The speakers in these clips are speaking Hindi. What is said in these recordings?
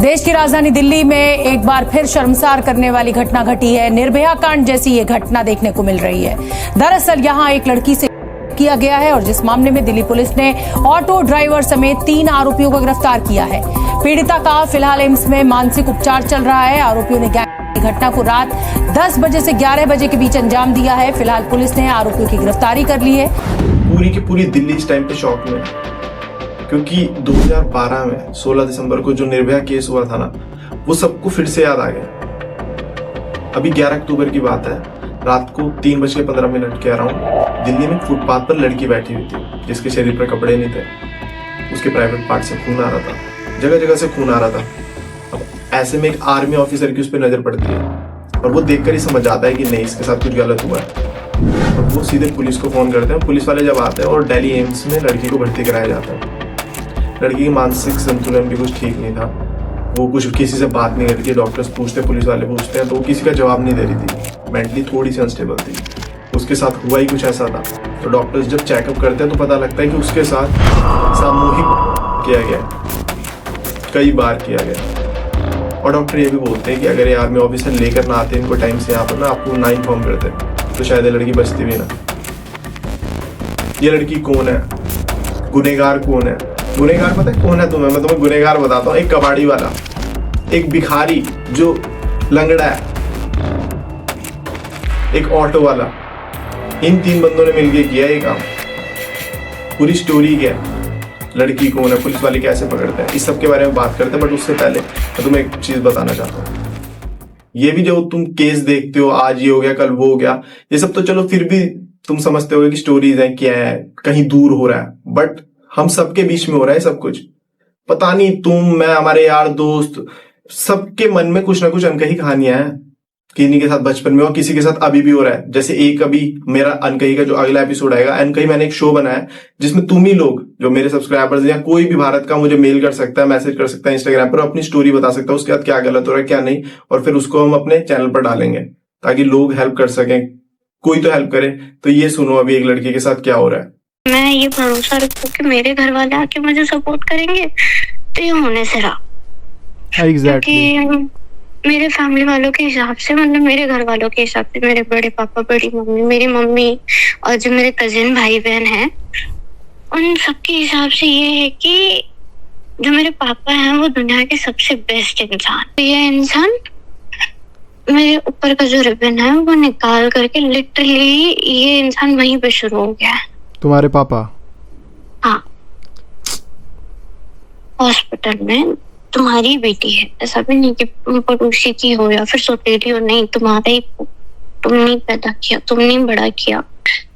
देश की राजधानी दिल्ली में एक बार फिर शर्मसार करने वाली घटना घटी है। निर्भया कांड जैसी ये घटना देखने को मिल रही है। दरअसल यहां एक लड़की से किया गया है और जिस मामले में दिल्ली पुलिस ने ऑटो ड्राइवर समेत 3 आरोपियों को गिरफ्तार किया है। पीड़िता का फिलहाल एम्स में मानसिक उपचार चल रहा है। आरोपियों ने घटना को रात 10 बजे से 11 बजे के बीच अंजाम दिया है। फिलहाल पुलिस ने आरोपियों की गिरफ्तारी कर ली है। पूरी की पूरी दिल्ली इस टाइम पे शॉक में, क्योंकि 2012 में 16 दिसंबर को जो निर्भया केस हुआ था ना, वो सबको फिर से याद आ गया। अभी 11 अक्टूबर की बात है, रात को 3:15 कह रहा हूँ, दिल्ली में फुटपाथ पर लड़की बैठी हुई थी जिसके शरीर पर कपड़े नहीं थे। उसके प्राइवेट पार्ट से खून आ रहा था, जगह जगह से खून आ रहा था। अब ऐसे में एक आर्मी ऑफिसर की उस पर नजर पड़ती है और वो देखकर ही समझ आता है कि नहीं, इसके साथ कुछ गलत हुआ है। और वो सीधे पुलिस को फोन करते हैं। पुलिस वाले जब आते हैं और दिल्ली एम्स में लड़की को भर्ती कराया जाता है। लड़की की मानसिक संतुलन भी कुछ ठीक नहीं था। वो कुछ किसी से बात नहीं करती। डॉक्टर्स पूछते, पुलिस वाले पूछते हैं तो वो किसी का जवाब नहीं दे रही थी। मेंटली थोड़ी सी अनस्टेबल थी। उसके साथ हुआ ही कुछ ऐसा था। तो डॉक्टर्स जब चेकअप करते हैं तो पता लगता है कि उसके साथ सामूहिक किया गया, कई बार किया गया। और डॉक्टर ये भी बोलते हैं कि अगर ये आर्मी ऑफिसर लेकर ना आते इनको टाइम से यहाँ पर ना, आपको ना इन्फॉर्म करते तो शायद ये लड़की बचती भी ना। ये लड़की कौन है? गुनहगार कौन है? गुनहगार पता है कौन है तुम्हें? मैं तुम्हें गुनहगार बताता हूँ। एक कबाड़ी वाला, एक भिखारी जो लंगड़ा है, एक ऑटो वाला। इन 3 बंदों ने मिलकर किया ये काम। पूरी स्टोरी क्या है, लड़की कौन है, पुलिस वाले कैसे पकड़ते हैं, इस सब के बारे में बात करते हैं। बट उससे पहले मैं तुम्हें एक चीज बताना चाहता हूँ। ये भी जो तुम केस देखते हो, आज ये हो गया कल वो हो गया, ये सब तो चलो फिर भी तुम समझते हो कि स्टोरीज है, क्या है, कहीं दूर हो रहा है। बट हम सबके बीच में हो रहा है सब कुछ। पता नहीं, तुम, मैं, हमारे यार दोस्त, सबके मन में कुछ ना कुछ अनकही कहानियां हैं। किन्हीं के साथ बचपन में और किसी के साथ अभी भी हो रहा है। जैसे एक अभी मेरा अनकही का जो अगला एपिसोड आएगा, अनकही मैंने एक शो बनाया है जिसमें तुम ही लोग, जो मेरे सब्सक्राइबर्स या कोई भी भारत का, मुझे मेल कर सकता है, मैसेज कर सकता है इंस्टाग्राम पर, अपनी स्टोरी बता सकता है उसके साथ क्या गलत हो रहा है क्या नहीं, और फिर उसको हम अपने चैनल पर डालेंगे ताकि लोग हेल्प कर सकें, कोई तो हेल्प करे। तो ये सुनो अभी एक लड़की के साथ क्या हो रहा है। मैं ये भरोसा रखूं कि मेरे घर वाले आके मुझे सपोर्ट करेंगे, तो ये होने से रहा। एग्जैक्टली मेरे फैमिली वालों के हिसाब से, मतलब मेरे घर वालों के हिसाब से, मेरे बड़े पापा, बड़ी मम्मी, मेरी मम्मी और जो मेरे कजिन भाई बहन हैं, उन सबके हिसाब से ये है कि जो मेरे पापा हैं वो दुनिया के सबसे बेस्ट इंसान। ये इंसान मेरे ऊपर का जो रिबन है वो निकाल करके लिटरली ये इंसान वहीं पे शुरू हो गया है। तुम्हारे पापा? हाँ, हॉस्पिटल में तुम्हारी बेटी है, ऐसा भी नहीं कि पड़ोसी की हो या फिर सौतेली हो, नहीं, तुम्हारा ही, तुमने पैदा किया, तुमने बड़ा किया।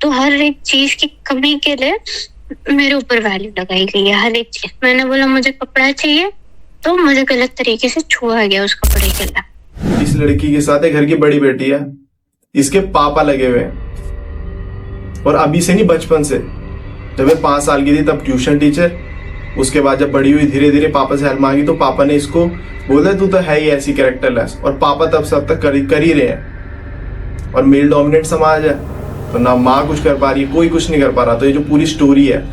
तो हर एक चीज की कमी के लिए मेरे ऊपर वैल्यू लगाई गई है। हर एक चीज, मैंने बोला मुझे कपड़ा चाहिए तो मुझे गलत तरीके से छुआ गया उस कपड़े के लिए। इस लड़की के साथ एक घर की बड़ी बेटी है, इसके पापा लगे हुए हैं। और अभी से नहीं, बचपन से। जब मैं 5 साल की थी तब ट्यूशन टीचर। उसके बाद जब बड़ी हुई, धीरे धीरे पापा से हेल्प मांगी तो पापा ने इसको बोला तू तो है ही ऐसी कैरेक्टरलेस। और पापा तब से अब तक कर ही रहे हैं। और मेल डोमिनेट समाज है तो ना माँ कुछ कर पा रही है, कोई कुछ नहीं कर पा रहा। तो ये जो पूरी स्टोरी है,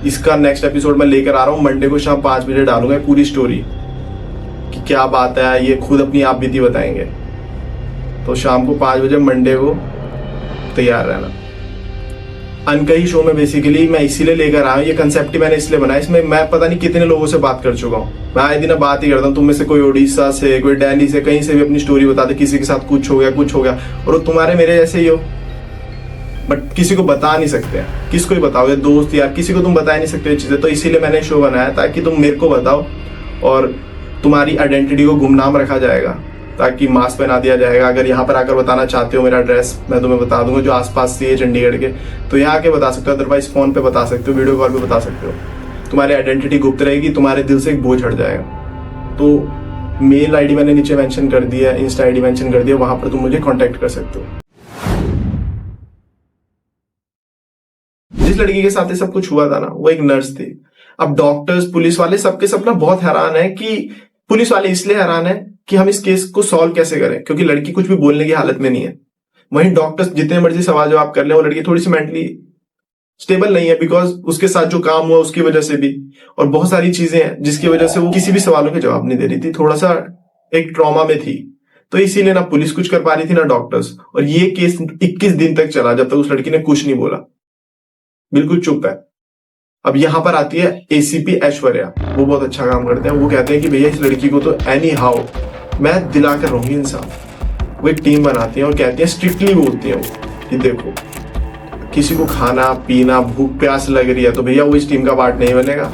इसका नेक्स्ट एपिसोड मैं लेकर आ रहा हूँ। मंडे को शाम 5 बजे डालूंगा पूरी स्टोरी कि क्या बात है। ये खुद अपनी आप बीती बताएंगे। तो शाम को 5 बजे मंडे को तैयार रहना। अनकही शो में बेसिकली मैं इसीलिए लेकर आया हूँ, ये कंसेप्ट ही मैंने इसलिए बनाया। इसमें मैं पता नहीं कितने लोगों से बात कर चुका हूँ। मैं आए दिन बात ही करता हूँ। तुम में से कोई उड़ीसा से, कोई दिल्ली से, कहीं से भी अपनी स्टोरी बताते, किसी के साथ कुछ हो गया कुछ हो गया। और वो तुम्हारे मेरे जैसे ही हो, बट किसी को बता नहीं सकते। किसको ही बताओगे? दोस्त यार, किसी को तुम बता नहीं सकते ये चीजें। तो इसीलिए मैंने शो बनाया ताकि तुम मेरे को बताओ और तुम्हारी आइडेंटिटी को गुमनाम रखा जाएगा, ताकि मास्क पहना दिया जाएगा। अगर यहाँ पर आकर बताना चाहते हो, मेरा एड्रेस मैं तुम्हें बता दूंगा, जो आसपास से है चंडीगढ़ के, तो यहाँ आके बता सकते हो। अदरवाइज फोन पे बता सकते हो, वीडियो कॉल पे बता सकते हो। तुम्हारी आइडेंटिटी गुप्त रहेगी, तुम्हारे दिल से एक बोझ हट जाएगा। तो मेल आईडी मैंने नीचे मेंशन कर दिया, इंस्टा आईडी मेंशन कर दिया, वहां पर तुम मुझे कॉन्टेक्ट कर सकते हो। जिस लड़की के साथ ये सब कुछ हुआ था ना, वो एक नर्स थी। अब डॉक्टर्स, पुलिस वाले, सबके सब ना बहुत हैरान है कि पुलिस वाले इसलिए हैरान है कि हम इस केस को सॉल्व कैसे करें, क्योंकि लड़की कुछ भी बोलने की हालत में नहीं है। वहीं डॉक्टर्स जितने मर्जी सवाल जवाब कर ले, वो लड़की थोड़ी सी मेंटली स्टेबल नहीं है, बिकॉज उसके साथ जो काम हुआ उसकी वजह से भी, और बहुत सारी चीजें हैं जिसकी वजह से वो किसी भी सवालों के जवाब नहीं दे रही थी, थोड़ा सा एक ट्रॉमा में थी। तो इसीलिए ना पुलिस कुछ कर पा रही थी ना डॉक्टर्स, और ये केस 21 दिन तक चला जब तक उस लड़की ने कुछ नहीं बोला, बिल्कुल चुप है। अब यहां पर आती है एसीपी ऐश्वर्या, वो बहुत अच्छा काम करते हैं। वो कहते हैं कि भैया इस लड़की को तो एनी हाउ मैं दिला कर रहूंगी इंसाफ। वो एक टीम बनाती है और कहती है, स्ट्रिक्टली बोलती है वो कि देखो किसी को खाना पीना भूख प्यास लग रही है तो भैया वो इस टीम का पार्ट नहीं बनेगा,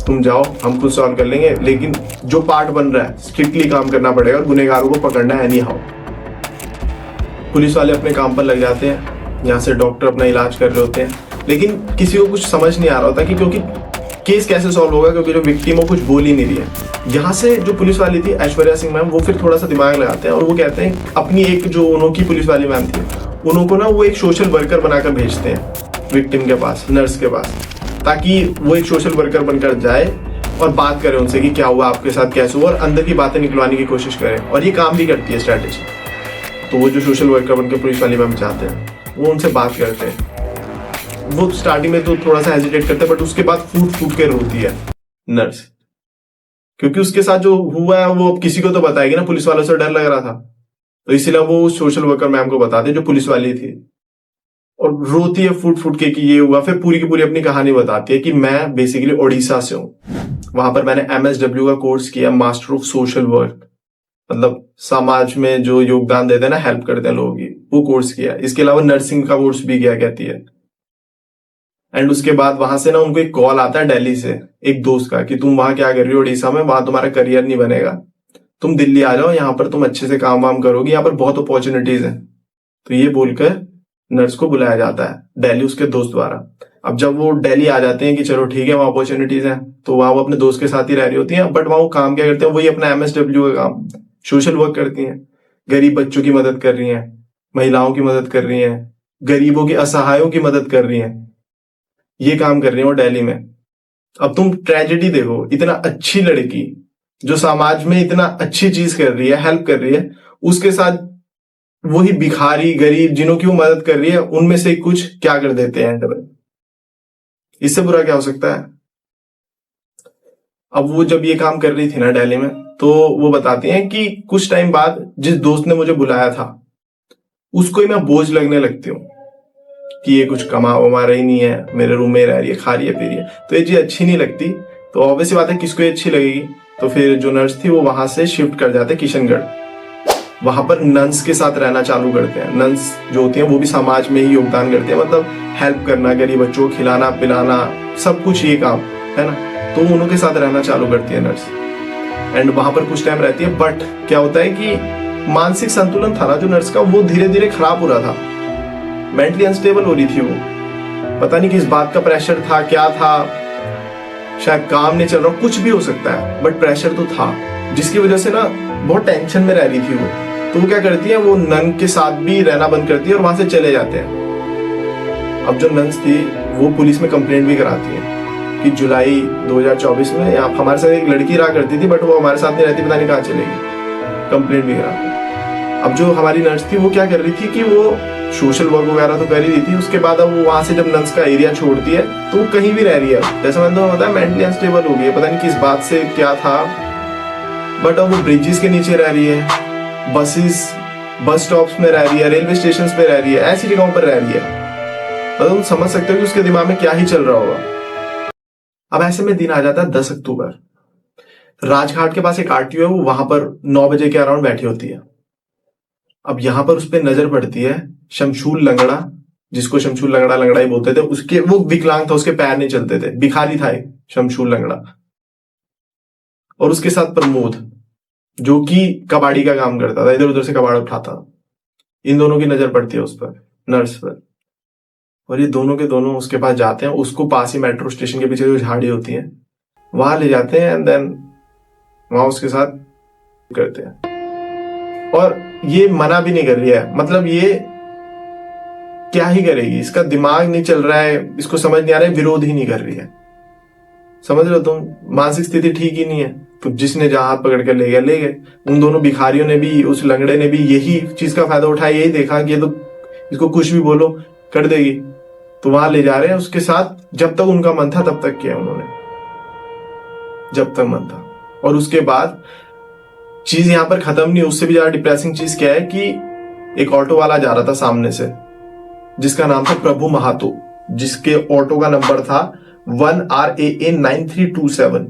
तुम जाओ हम खुद सॉल्व कर लेंगे, लेकिन जो पार्ट बन रहा है स्ट्रिक्टली काम करना पड़ेगा और गुनहगारों को पकड़ना है एनी हाउ। पुलिस वाले अपने काम पर लग जाते हैं, यहाँ से डॉक्टर अपना इलाज कर रहे होते हैं, लेकिन किसी को कुछ समझ नहीं आ रहा होता कि क्योंकि केस कैसे सॉल्व होगा, क्योंकि जो विक्टिम वो कुछ बोल ही नहीं रही है। यहाँ से जो पुलिस वाली थी ऐश्वर्या सिंह मैम, वो फिर थोड़ा सा दिमाग लगाते हैं और वो कहते हैं अपनी एक जो उनकी पुलिस वाली मैम थी उनको ना वो एक सोशल वर्कर बनाकर भेजते हैं विक्टिम के पास, नर्स के पास, ताकि वो एक सोशल वर्कर बनकर जाए और बात करें उनसे कि क्या हुआ आपके साथ, कैसे हुआ, और अंदर की बातें निकलवाने की कोशिश करें। और ये काम भी करती है स्ट्रैटेजी। तो वो जो सोशल वर्कर बनकर पुलिस वाली मैम चाहते हैं वो उनसे बात करते हैं। वो स्टार्टिंग में तो थोड़ा सा हेजिटेट करते हैं, बट उसके बाद फूट फूट के रोती है नर्स, क्योंकि उसके साथ जो हुआ है वो किसी को तो बताएगी ना, पुलिस वालों से डर लग रहा था, तो इसीलिए वो सोशल वर्कर मैम को बताते जो पुलिस वाली थी, और रोती है फूट फूट के कि ये हुआ। फिर पूरी की पूरी अपनी कहानी बताती है कि मैं बेसिकली ओडिशा से हूं, वहां पर मैंने MSW का कोर्स किया, मास्टर ऑफ सोशल वर्क, मतलब समाज में जो योगदान देते हैं ना, हेल्प करते हैं लोगों की, वो कोर्स किया। इसके अलावा नर्सिंग का कोर्स भी किया, कहती है। एंड उसके बाद वहां से ना उनको एक कॉल आता है दिल्ली से एक दोस्त का कि तुम वहां क्या कर रही हो उड़ीसा में, वहां तुम्हारा करियर नहीं बनेगा, तुम दिल्ली आ जाओ, यहाँ पर तुम अच्छे से काम वाम करोगी, यहाँ पर बहुत अपॉर्चुनिटीज हैं। तो ये बोलकर नर्स को बुलाया जाता है दिल्ली उसके दोस्त द्वारा। अब जब वो दिल्ली आ जाते हैं कि चलो ठीक है वहां अपॉर्चुनिटीज हैं, तो वहां वो अपने दोस्त के साथ ही रह रही होती हैं, बट वहां वो काम क्या करते हैं, वही अपना MSW का काम, सोशल वर्क करती हैं, गरीब बच्चों की मदद कर रही हैं, महिलाओं की मदद कर रही हैं, गरीबों की असहायों की मदद कर रही हैं, ये काम कर रही है वो दिल्ली में। अब तुम ट्रेजेडी देखो, इतना अच्छी लड़की जो समाज में इतना अच्छी चीज कर रही है, हेल्प कर रही है, उसके साथ वही भिखारी गरीब जिन्हों की वो मदद कर रही है उनमें से कुछ क्या कर देते हैं डबल। इससे बुरा क्या हो सकता है। अब वो जब ये काम कर रही थी ना दिल्ली में, तो वो बताती हैं कि कुछ टाइम बाद जिस दोस्त ने मुझे बुलाया था उसको ही मैं बोझ लगने लगती हूँ कि ये कुछ कमा वमा रही नहीं है, मेरे रूम में रह रही है, खा रही है, पी रही है, तो ये चीज अच्छी नहीं लगती। तो ऑब्वियसली बात है किसको ये अच्छी लगेगी। तो फिर जो नर्स थी वो वहां से शिफ्ट कर जाते किशनगढ़, वहां पर नन्स के साथ रहना चालू करते हैं। नन्स जो होती हैं वो भी समाज में ही योगदान करते हैं, मतलब हेल्प करना, गरीब बच्चों को खिलाना पिलाना, सब कुछ ये काम है ना। तो उनके साथ रहना चालू करती है नर्स, एंड वहां पर कुछ टाइम रहती है। बट क्या होता है कि मानसिक संतुलन था ना जो नर्स का, वो धीरे धीरे खराब हो रहा था, मेंटली अनस्टेबल हो रही थी वो। पता नहीं किस बात का प्रेशर था, क्या था, शायद काम नहीं चल रहा, कुछ भी हो सकता है, बट प्रेशर तो था, जिसकी वजह से ना बहुत टेंशन में रह रही थी वो। तो वो क्या करती है, वो नन के साथ भी रहना बंद करती है और वहां से चले जाते हैं। अब जो नन्स थी वो पुलिस में कंप्लेंट भी कराती है कि जुलाई 2024 में हमारे साथ एक लड़की रहा करती थी, बट वो हमारे साथ नहीं रहती, पता नहीं कहाँ चलेगी, कंप्लेंट भी कराती है। अब जो हमारी नर्स थी वो क्या कर रही थी कि वो सोशल वर्क वगैरह तो कर ही रही थी, उसके बाद अब वो वहां से जब नर्स का एरिया छोड़ती है तो वो कहीं भी रह रही है, जैसे मैंने तो बताया मेंटली अनस्टेबल हो गई है, पता नहीं किस बात से क्या था। बट अब वो ब्रिजेस के नीचे रह रही है, बस स्टॉप्स में रह रही है, रेलवे स्टेशन पे रह रही है, ऐसी जगहों पर रह रही है। तो तुम समझ सकते हो कि उसके दिमाग में क्या ही चल रहा होगा। अब ऐसे में दिन आ जाता है 10 अक्टूबर, राजघाट के पास एक आरटीओ है, वो वहां पर 9 बजे के अराउंड बैठी होती है। अब यहां पर उस पर नजर पड़ती है शमशूल लंगड़ा, जिसको शमशूल लंगड़ा ही बोलते थे, उसके वो विकलांग था, उसके पैर नहीं चलते थे, भिखारी था एक शमशूल लंगड़ा, और उसके साथ प्रमोद जो कि कबाड़ी का काम करता था, इधर उधर से कबाड़ उठाता। इन दोनों की नजर पड़ती है उस पर, नर्स पर, और ये दोनों के दोनों उसके पास जाते हैं। उसको पास ही मेट्रो स्टेशन के पीछे जो झाड़ी होती है वहां ले जाते हैं, एंड देन वहां उसके साथ करते हैं। और ये मना भी नहीं कर रही है, मतलब ये क्या ही करेगी, इसका दिमाग नहीं चल रहा है, इसको समझ नहीं आ रहा है, विरोध ही नहीं कर रही है। समझ लो तुम, मानसिक स्थिति ठीक ही नहीं है। तो जिसने जहां हाथ पकड़ कर ले गए। उन दोनों भिखारियों ने भी, उस लंगड़े ने भी यही चीज का फायदा उठाया, यही देखा कि ये तो इसको कुछ भी बोलो कर देगी, तो वहां ले जा रहे हैं उसके साथ, जब तक उनका मन था तब तक किया उन्होंने, जब तक मन था। और उसके बाद चीज यहां पर खत्म नहीं, उससे भी ज्यादा डिप्रेसिंग चीज क्या है कि एक ऑटो वाला जा रहा था सामने से, जिसका नाम था प्रभु महातो, जिसके ऑटो का नंबर था 1RAA9327।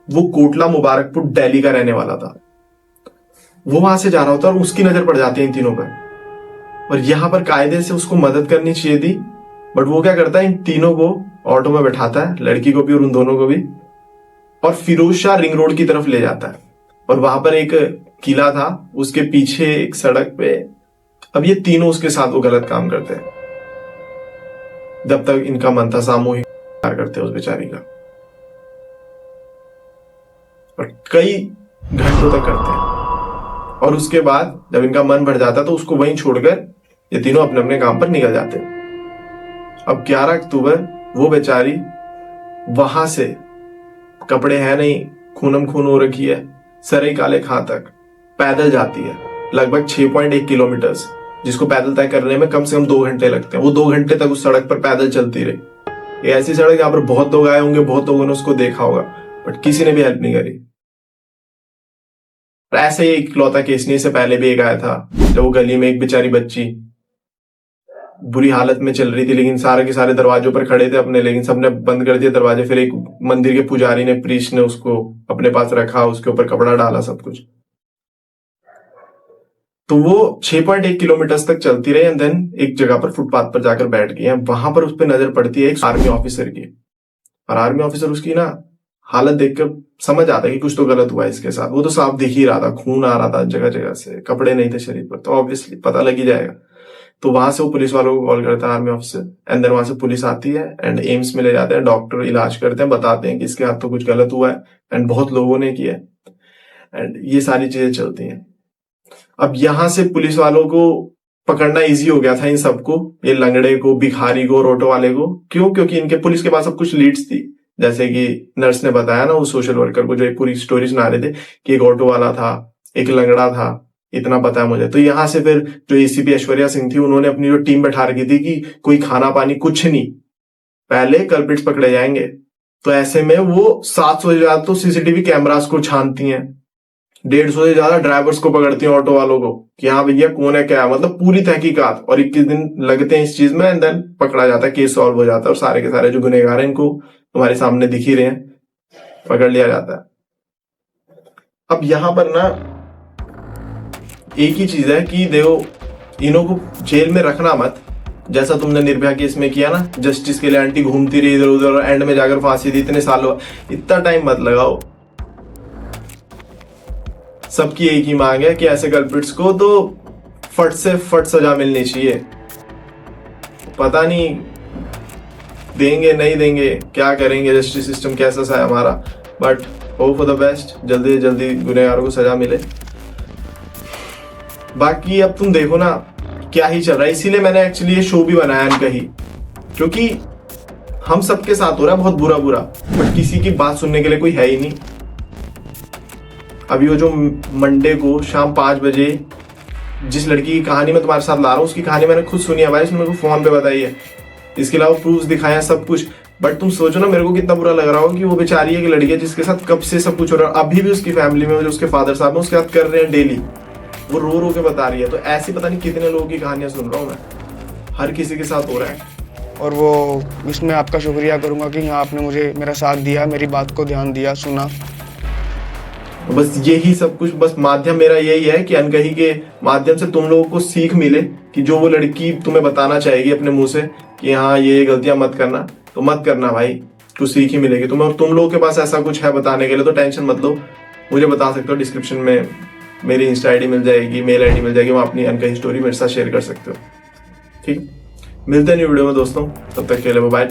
वो कोटला मुबारकपुर दिल्ली का रहने वाला था। वो वहां से जा रहा होता और उसकी नजर पड़ जाती है इन तीनों पर, और यहां पर कायदे से उसको मदद करनी चाहिए थी, बट वो क्या करता है, इन तीनों को ऑटो में बैठाता है, लड़की को भी और उन दोनों को भी, और फिरोज शाह रिंग रोड की तरफ ले जाता है। और वहां पर एक किला था, उसके पीछे एक सड़क पे अब ये तीनों उसके साथ वो गलत काम करते हैं, जब तक इनका मन था सामूहिक प्यार करते उस बेचारी का, और कई घंटों तक करते हैं। और उसके बाद जब इनका मन भर जाता तो उसको वहीं छोड़कर ये तीनों अपने अपने काम पर निकल जाते। अब 11 अक्टूबर वो बेचारी वहां से, कपड़े हैं नहीं, खूनम खून हो रखी है, सरे काले खां तक पैदल जाती है, लगभग 6.1 किलोमीटर, जिसको पैदल तय करने में कम से कम 2 घंटे लगते हैं। वो 2 घंटे तक उस सड़क पर पैदल चलती रही। ये ऐसी सड़क जहां पर बहुत लोग आए होंगे, बहुत लोगों ने उसको देखा होगा, बट किसी ने भी हेल्प नहीं करी। ऐसे ही एक इकलौता केस नहीं, इससे पहले भी एक आया था, जब वो गली में एक बेचारी बच्ची बुरी हालत में चल रही थी, लेकिन सारे के सारे दरवाजों पर खड़े थे अपने, लेकिन सबने बंद कर दिए दरवाजे। फिर एक मंदिर के पुजारी ने, प्रीस्ट ने उसको अपने पास रखा, उसके ऊपर कपड़ा डाला, सब कुछ। तो वो 6.1 किलोमीटर तक चलती रही, एंड देन एक जगह पर फुटपाथ पर जाकर बैठ गई है। वहां पर उस पर नजर पड़ती है एक आर्मी ऑफिसर की, और आर्मी ऑफिसर उसकी ना हालत देखकर समझ आता है कि कुछ तो गलत हुआ है इसके साथ। वो तो साफ दिख ही रहा था, खून आ रहा था जगह जगह से, कपड़े नहीं थे शरीर पर, तो ऑब्वियसली पता लग ही जाएगा। तो वहां से वो पुलिस वालों को कॉल करता है, आर्मी ऑफिसर, एंड देन वहां से पुलिस आती है एंड एम्स में ले जाते हैं, डॉक्टर इलाज करते हैं, बताते हैं कि इसके हाथ तो कुछ गलत हुआ है एंड बहुत लोगों ने किया, एंड ये सारी चीजें चलती हैं। अब यहां से पुलिस वालों को पकड़ना इजी हो गया था इन सबको, ये लंगड़े को, भिखारी को, ऑटो वाले को। क्यों? क्योंकि इनके पुलिस के पास सब कुछ लीड्स थी, जैसे कि नर्स ने बताया ना, वो सोशल वर्कर को जो एक पूरी स्टोरी सुना रहे थे कि एक ऑटो वाला था, एक लंगड़ा था, इतना पता है मुझे। तो यहां से फिर जो एसीपी ऐश्वर्या सिंह थी, उन्होंने अपनी जो टीम बैठा रखी थी कि कोई खाना पानी कुछ नहीं, पहले कल्प्रिट्स पकड़े जाएंगे। तो ऐसे में वो 700 से ज्यादा तो सीसीटीवी कैमरास को छानती हैं, 150 से ज्यादा ड्राइवर्स को पकड़ती हैं, ऑटो वालों को, कि हाँ भैया कौन है क्या है, मतलब पूरी तहकीकात। और 21 दिन लगते हैं इस चीज में, एंड देन पकड़ा जाता है, केस सॉल्व हो जाता है, और सारे के सारे जो गुनहगार हैं, इनको तुम्हारे सामने दिख ही रहे हैं, पकड़ लिया जाता है। अब यहां पर ना एक ही चीज है कि देखो, इन्हों को जेल में रखना मत, जैसा तुमने निर्भया केस में किया ना, जस्टिस के लिए आंटी घूमती रही इधर उधर और एंड में जाकर फांसी दी, इतने सालों, इतना टाइम मत लगाओ। सबकी एक ही मांग है कि ऐसे कल्प्रिट्स को तो फट से फट सजा मिलनी चाहिए। पता नहीं देंगे नहीं देंगे, क्या करेंगे, जस्टिस सिस्टम कैसा सा है हमारा, but hope for the best, जल्दी से जल्दी गुनहगारों को सजा मिले। बाकी अब तुम देखो ना क्या ही चल रहा है, इसीलिए मैंने एक्चुअली ये शो भी बनाया अनकही, क्योंकि हम सबके साथ हो रहा है बहुत बुरा बुरा, बट किसी की बात सुनने के लिए कोई है ही नहीं। अभी वो जो मंडे को शाम 5 बजे जिस लड़की की कहानी मैं तुम्हारे साथ ला रहा हूँ, उसकी कहानी मैंने खुद सुनी है भाई, उसने मेरे को फोन पे बताई है, इसके अलावा प्रूफ दिखाया सब कुछ। बट तुम सोचो ना मेरे को कितना बुरा लग रहा हो कि वो बेचारी एक लड़की है जिसके साथ कब से सब कुछ हो रहा है, अभी भी उसकी फैमिली में जो उसके फादर साहब है उसके साथ कर रहे हैं डेली, वो रो रो के बता रही है। तो ऐसी पता नहीं कितने लोगों की कहानियां सुन रहा हूँ मैं, हर किसी के साथ हो रहा है। और वो इसमें आपका शुक्रिया करूंगा कि हाँ आपने मुझे मेरा साथ दिया, मेरी बात को ध्यान दिया, सुना। बस यही सब कुछ, बस माध्यम मेरा यही है कि अनकही के माध्यम से तुम लोगों को सीख मिले कि जो वो लड़की तुम्हें बताना चाहेगी अपने मुंह से कि हाँ ये गलतियां मत करना, तो मत करना भाई, कुछ सीख ही मिलेगी तुम्हें। और तुम लोगों के पास ऐसा कुछ है बताने के लिए तो टेंशन मत लो, मुझे बता सकते हो, डिस्क्रिप्शन में मेरी इंस्टा आईडी मिल जाएगी, मेल आईडी मिल जाएगी, वहां अपनी अनकही स्टोरी मेरे साथ शेयर कर सकते हो। ठीक, मिलते हैं न्यू वीडियो में दोस्तों, तब तक के लिए बाय।